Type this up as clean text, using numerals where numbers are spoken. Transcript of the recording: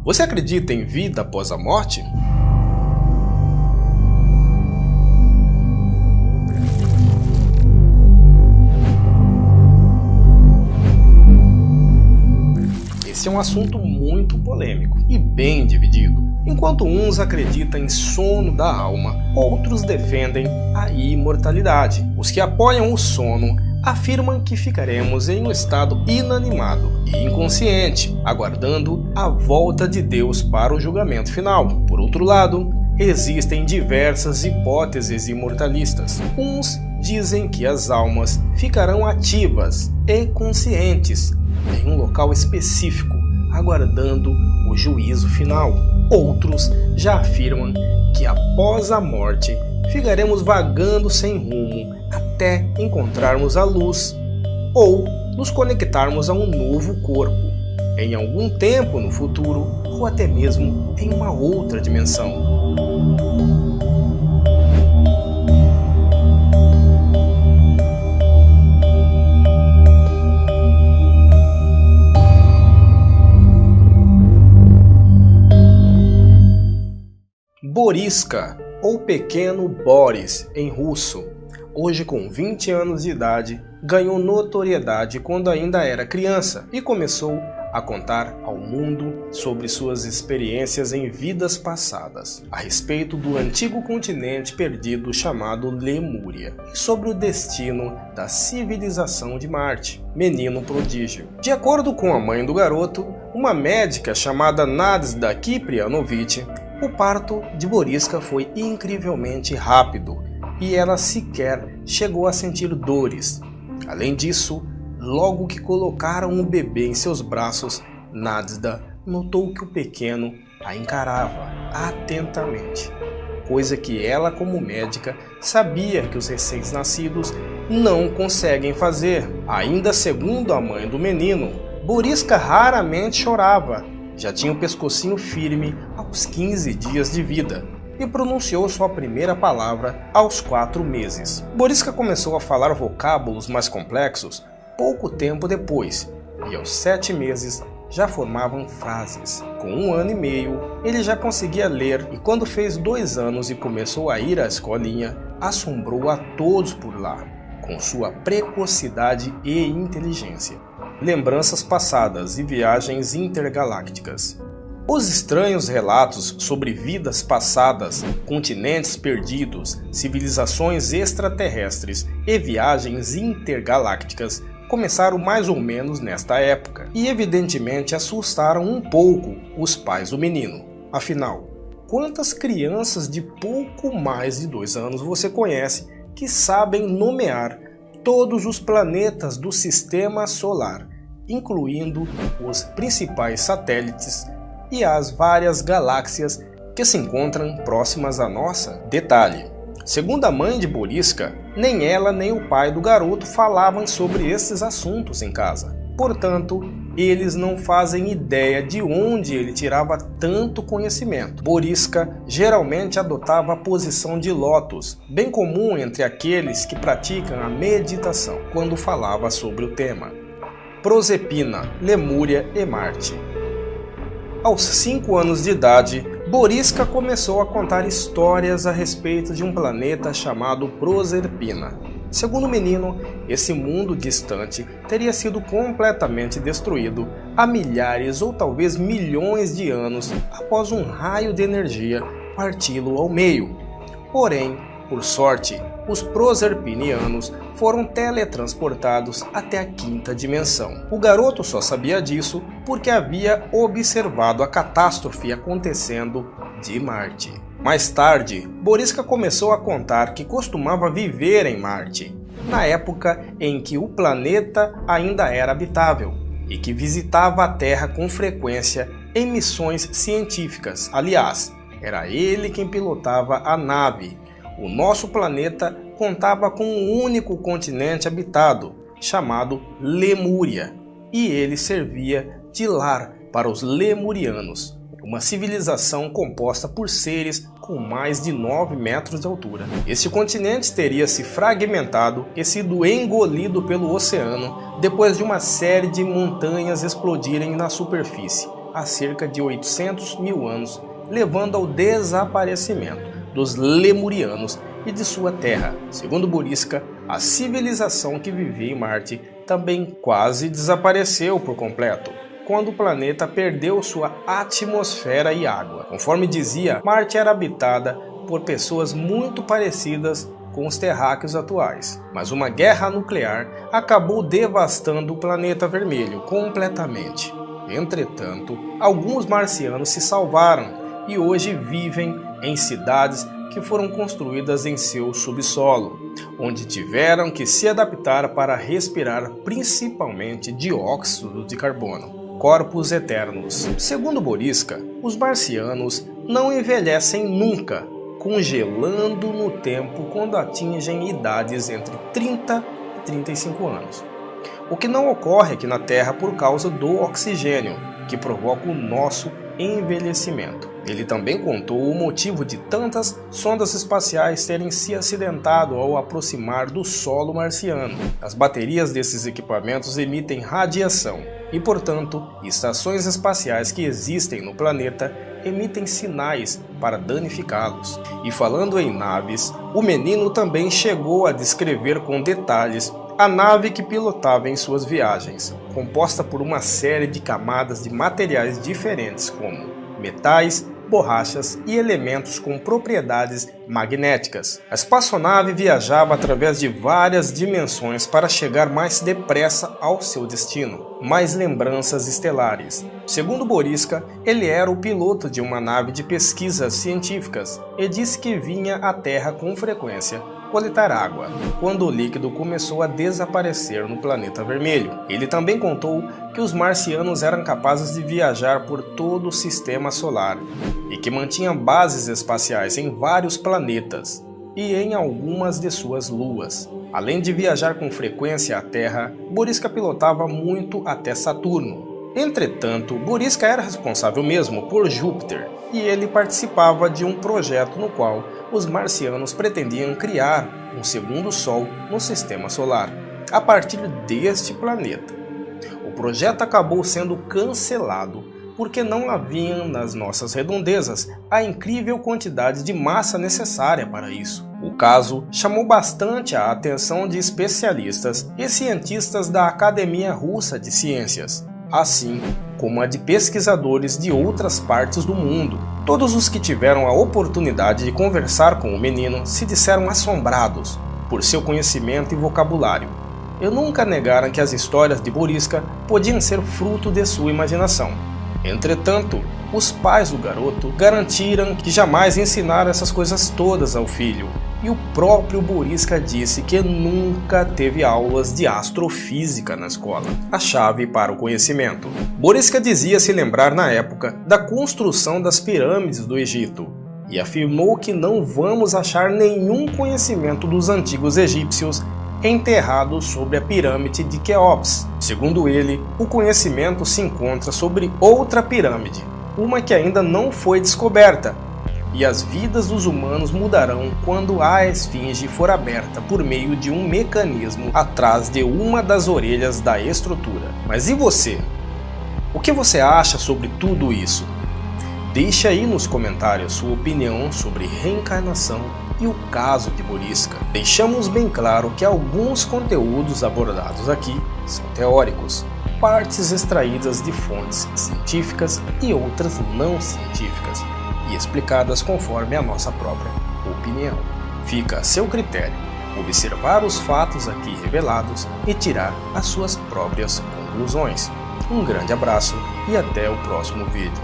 Você acredita em vida após a morte? Esse é um assunto muito polêmico e bem dividido. Enquanto uns acreditam em sono da alma, outros defendem a imortalidade. Os que apoiam o sono afirmam que ficaremos em um estado inanimado e inconsciente, aguardando a volta de Deus para o julgamento final. Por outro lado, existem diversas hipóteses imortalistas. Uns dizem que as almas ficarão ativas e conscientes em um local específico, aguardando o juízo final. Outros já afirmam que após a morte ficaremos vagando sem rumo até encontrarmos a luz ou nos conectarmos a um novo corpo, em algum tempo no futuro ou até mesmo em uma outra dimensão. Boriska, ou Pequeno Boris em russo, hoje com 20 anos de idade, ganhou notoriedade quando ainda era criança e começou a contar ao mundo sobre suas experiências em vidas passadas, a respeito do antigo continente perdido chamado Lemúria e sobre o destino da civilização de Marte. Menino prodígio. De acordo com a mãe do garoto, uma médica chamada Nadzhda Kiprianovich, o parto de Boriska foi incrivelmente rápido e ela sequer chegou a sentir dores. Além disso, logo que colocaram o bebê em seus braços, Nadzhda notou que o pequeno a encarava atentamente, coisa que ela, como médica, sabia que os recém-nascidos não conseguem fazer. Ainda segundo a mãe do menino, Boriska raramente chorava. Já tinha o pescocinho firme aos 15 dias de vida e pronunciou sua primeira palavra aos 4 meses. Boriska começou a falar vocábulos mais complexos pouco tempo depois e aos 7 meses já formavam frases. Com 1 ano e meio, ele já conseguia ler e quando fez 2 anos e começou a ir à escolinha, assombrou a todos por lá, com sua precocidade e inteligência. Lembranças passadas e viagens intergalácticas. Os estranhos relatos sobre vidas passadas, continentes perdidos, civilizações extraterrestres e viagens intergalácticas começaram mais ou menos nesta época e evidentemente assustaram um pouco os pais do menino. Afinal, quantas crianças de pouco mais de 2 anos você conhece que sabem nomear todos os planetas do Sistema Solar, incluindo os principais satélites e as várias galáxias que se encontram próximas à nossa? Detalhe: segundo a mãe de Boriska, nem ela nem o pai do garoto falavam sobre esses assuntos em casa. Portanto, eles não fazem ideia de onde ele tirava tanto conhecimento. Boriska geralmente adotava a posição de lótus, bem comum entre aqueles que praticam a meditação, quando falava sobre o tema. Proserpina, Lemúria e Marte. Aos 5 anos de idade, Boriska começou a contar histórias a respeito de um planeta chamado Proserpina. Segundo o menino, esse mundo distante teria sido completamente destruído há milhares ou talvez milhões de anos após um raio de energia parti-lo ao meio. Porém, por sorte, os proserpinianos foram teletransportados até a 5ª dimensão. O garoto só sabia disso porque havia observado a catástrofe acontecendo de Marte. Mais tarde, Boriska começou a contar que costumava viver em Marte, na época em que o planeta ainda era habitável, e que visitava a Terra com frequência em missões científicas. Aliás, era ele quem pilotava a nave. O nosso planeta contava com um único continente habitado, chamado Lemúria, e ele servia de lar para os lemurianos, uma civilização composta por seres com mais de 9 metros de altura. Este continente teria se fragmentado e sido engolido pelo oceano depois de uma série de montanhas explodirem na superfície, há cerca de 800 mil anos, levando ao desaparecimento dos lemurianos e de sua terra. Segundo Buriska, a civilização que vivia em Marte também quase desapareceu por completo, quando o planeta perdeu sua atmosfera e água. Conforme dizia, Marte era habitada por pessoas muito parecidas com os terráqueos atuais, mas uma guerra nuclear acabou devastando o planeta vermelho completamente. Entretanto, alguns marcianos se salvaram e hoje vivem em cidades que foram construídas em seu subsolo, onde tiveram que se adaptar para respirar principalmente dióxido de carbono, corpos eternos. Segundo Buriska, os marcianos não envelhecem nunca, congelando no tempo quando atingem idades entre 30 e 35 anos. O que não ocorre aqui na Terra por causa do oxigênio, que provoca o nosso envelhecimento. Ele também contou o motivo de tantas sondas espaciais terem se acidentado ao aproximar do solo marciano. As baterias desses equipamentos emitem radiação e, portanto, estações espaciais que existem no planeta emitem sinais para danificá-los. E falando em naves, o menino também chegou a descrever com detalhes a nave que pilotava em suas viagens, composta por uma série de camadas de materiais diferentes como metais, borrachas e elementos com propriedades magnéticas. A espaçonave viajava através de várias dimensões para chegar mais depressa ao seu destino, mais lembranças estelares. Segundo Buriska, ele era o piloto de uma nave de pesquisas científicas e disse que vinha à Terra com frequência coletar água, quando o líquido começou a desaparecer no planeta vermelho. Ele também contou que os marcianos eram capazes de viajar por todo o sistema solar e que mantinham bases espaciais em vários planetas e em algumas de suas luas. Além de viajar com frequência à Terra, Buriska pilotava muito até Saturno. Entretanto, Buriska era responsável mesmo por Júpiter e ele participava de um projeto no qual os marcianos pretendiam criar um segundo Sol no sistema solar, a partir deste planeta. O projeto acabou sendo cancelado porque não havia nas nossas redondezas a incrível quantidade de massa necessária para isso. O caso chamou bastante a atenção de especialistas e cientistas da Academia Russa de Ciências, assim como a de pesquisadores de outras partes do mundo. Todos os que tiveram a oportunidade de conversar com o menino se disseram assombrados por seu conhecimento e vocabulário. E nunca negaram que as histórias de Buriska podiam ser fruto de sua imaginação. Entretanto, os pais do garoto garantiram que jamais ensinaram essas coisas todas ao filho, e o próprio Buriska disse que nunca teve aulas de astrofísica na escola, a chave para o conhecimento. Buriska dizia se lembrar na época da construção das pirâmides do Egito, e afirmou que não vamos achar nenhum conhecimento dos antigos egípcios enterrado sobre a pirâmide de Quéops. Segundo ele, o conhecimento se encontra sobre outra pirâmide, uma que ainda não foi descoberta, e as vidas dos humanos mudarão quando a esfinge for aberta por meio de um mecanismo atrás de uma das orelhas da estrutura. Mas e você? O que você acha sobre tudo isso? Deixe aí nos comentários sua opinião sobre reencarnação e o caso de Buriska. Deixamos bem claro que alguns conteúdos abordados aqui são teóricos, partes extraídas de fontes científicas e outras não científicas, e explicadas conforme a nossa própria opinião. Fica a seu critério observar os fatos aqui revelados e tirar as suas próprias conclusões. Um grande abraço e até o próximo vídeo.